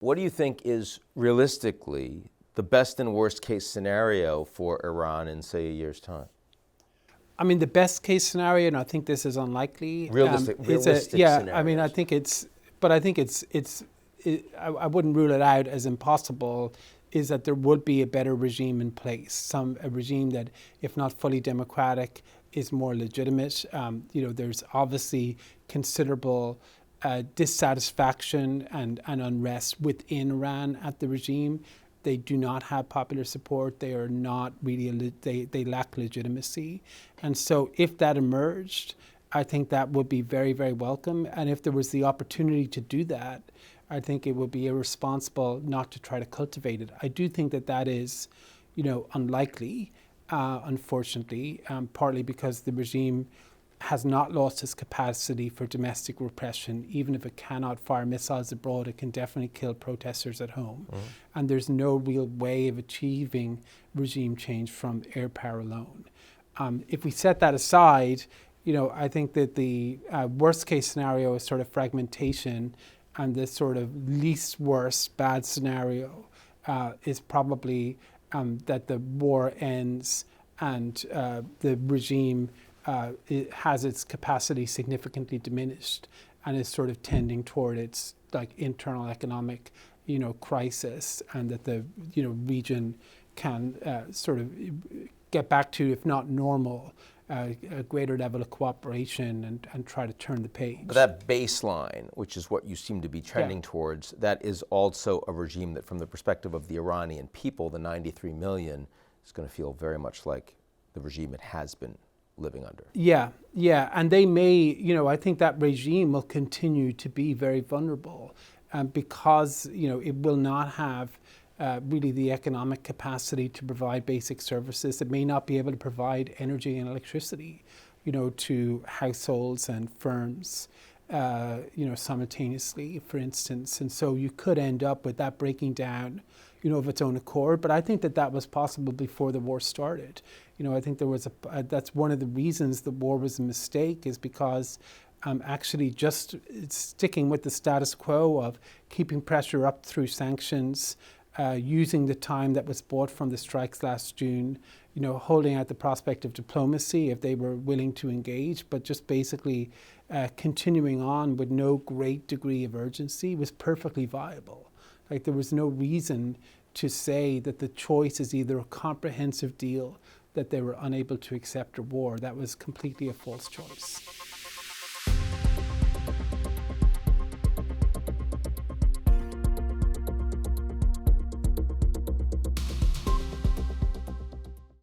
What do you think is realistically the best and worst case scenario for Iran in, say, a year's time? I mean, the best case scenario, and I think this is unlikely. Realistic yeah, scenarios. I mean, I think I wouldn't rule it out as impossible, is that there would be a better regime in place, a regime that, if not fully democratic, is more legitimate. There's obviously considerable dissatisfaction and unrest within Iran at the regime. They do not have popular support. They are not really, they lack legitimacy. And so if that emerged, I think that would be very, very welcome. And if there was the opportunity to do that, I think it would be irresponsible not to try to cultivate it. I do think that is, unlikely, unfortunately, partly because the regime has not lost its capacity for domestic repression. Even if it cannot fire missiles abroad, it can definitely kill protesters at home. And there's no real way of achieving regime change from air power alone. If we set that aside, I think that the worst case scenario is sort of fragmentation, and the sort of least worst bad scenario is probably that the war ends and the regime it has its capacity significantly diminished and is sort of tending toward its internal economic, crisis, and that the region can sort of get back to, if not normal, a greater level of cooperation and try to turn the page. But that baseline, which is what you seem to be trending towards, that is also a regime that, from the perspective of the Iranian people, the 93 million, is going to feel very much like the regime it has been living under. Yeah, and they may, I think that regime will continue to be very vulnerable because, it will not have really the economic capacity to provide basic services. It may not be able to provide energy and electricity, to households and firms, simultaneously, for instance. And so you could end up with that breaking down, of its own accord. But I think that was possible before the war started. I think there was that's one of the reasons the war was a mistake, is because actually just sticking with the status quo of keeping pressure up through sanctions, using the time that was bought from the strikes last June, holding out the prospect of diplomacy if they were willing to engage, but just basically continuing on with no great degree of urgency was perfectly viable. There was no reason to say that the choice is either a comprehensive deal that they were unable to accept or war. That was completely a false choice.